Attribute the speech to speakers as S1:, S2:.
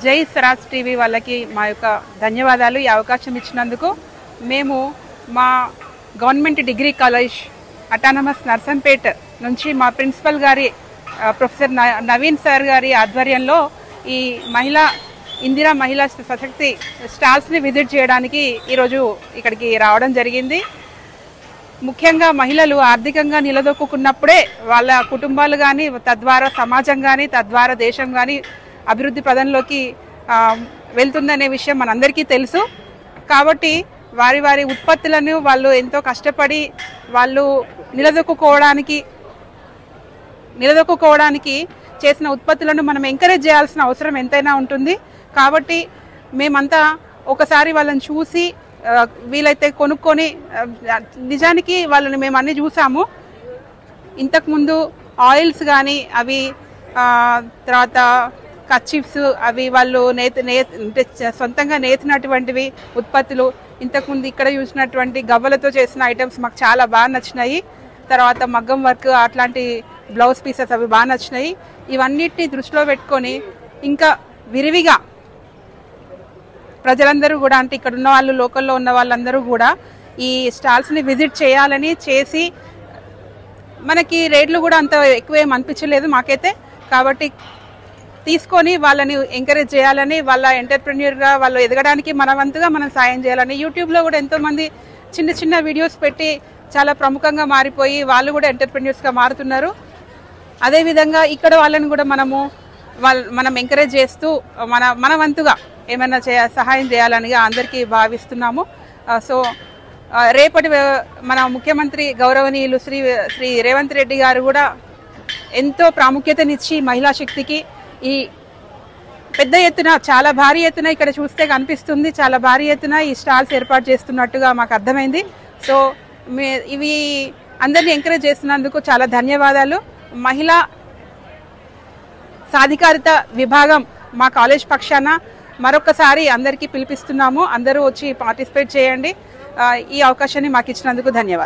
S1: జై స్వరాజ్ టీవీ వాళ్ళకి మా యొక్క ధన్యవాదాలు ఈ అవకాశం ఇచ్చినందుకు. మేము మా government degree college autonomous Narsampet నుంచి మా ప్రిన్సిపల్ గారి ప్రొఫెసర్ నవీన్ సార్ గారి ఆధ్వర్యంలో ఈ ఇందిరా మహిళా సశక్తి స్టాల్స్ని విజిట్ చేయడానికి ఈరోజు ఇక్కడికి రావడం జరిగింది. ముఖ్యంగా మహిళలు ఆర్థికంగా నిలదొక్కున్నప్పుడే వాళ్ళ కుటుంబాలు కానీ, తద్వారా సమాజం కానీ, తద్వారా దేశం కానీ అభివృద్ధి పదంలోకి వెళ్తుందనే విషయం మనందరికీ తెలుసు. కాబట్టి వారి వారి ఉత్పత్తులను వాళ్ళు ఎంతో కష్టపడి వాళ్ళు నిలదొక్కుకోవడానికి చేసిన ఉత్పత్తులను మనం ఎంకరేజ్ చేయాల్సిన అవసరం ఎంతైనా ఉంటుంది. కాబట్టి మేమంతా ఒకసారి వాళ్ళని చూసి వీలైతే కొనుక్కొని, నిజానికి వాళ్ళని మేము అన్నీ చూసాము. ఇంతకుముందు ఆయిల్స్ కానీ, అవి తర్వాత కర్చీఫ్స్, అవి వాళ్ళు సొంతంగా నేతినటువంటివి ఉత్పత్తులు. ఇంతకుముందు ఇక్కడ చూసినటువంటి గవ్వలతో చేసిన ఐటమ్స్ మాకు చాలా బాగా నచ్చినాయి. తర్వాత మగ్గం వర్క్, అట్లాంటి బ్లౌజ్ పీసెస్ అవి బాగా నచ్చినాయి. ఇవన్నిటిని దృష్టిలో పెట్టుకొని ఇంకా విరివిగా ప్రజలందరూ కూడా, అంటే ఇక్కడ ఉన్న వాళ్ళు, లోకల్లో ఉన్న వాళ్ళందరూ కూడా ఈ స్టాల్స్ని విజిట్ చేయాలని చేసి, మనకి రేట్లు కూడా అంత ఎక్కువ ఏం అనిపించలేదు మాకైతే. కాబట్టి తీసుకొని వాళ్ళని ఎంకరేజ్ చేయాలని, వాళ్ళ ఎంటర్ప్రెన్యూర్గా వాళ్ళు ఎదగడానికి మన వంతుగా మనం సాయం చేయాలని. యూట్యూబ్లో కూడా ఎంతోమంది చిన్న చిన్న వీడియోస్ పెట్టి చాలా ప్రముఖంగా మారిపోయి వాళ్ళు కూడా ఎంటర్ప్రెన్యూర్స్గా మారుతున్నారు. అదేవిధంగా ఇక్కడ వాళ్ళని కూడా మనం ఎంకరేజ్ చేస్తూ మన వంతుగా ఏమైనా సహాయం చేయాలని అందరికీ భావిస్తున్నాము. సో రేపటి మన ముఖ్యమంత్రి గౌరవనీయులు శ్రీ రేవంత్ రెడ్డి గారు కూడా ఎంతో ప్రాముఖ్యతనిచ్చి మహిళా శక్తికి ఈ పెద్ద ఎత్తున, చాలా భారీ ఎత్తున ఇక్కడ చూస్తే కనిపిస్తుంది, చాలా భారీ ఎత్తున ఈ స్టాల్స్ ఏర్పాటు చేస్తున్నట్టుగా మాకు అర్థమైంది. సో ఇవి అందరినీ ఎంకరేజ్ చేస్తున్నందుకు చాలా ధన్యవాదాలు. మహిళా సాధికారిత విభాగం మా కాలేజ్ పక్షాన మరొకసారి అందరికీ పిలిపిస్తున్నాము. అందరూ వచ్చి పార్టిసిపేట్ చేయండి. ఈ అవకాశాన్ని మాకు ఇచ్చినందుకు ధన్యవాదాలు.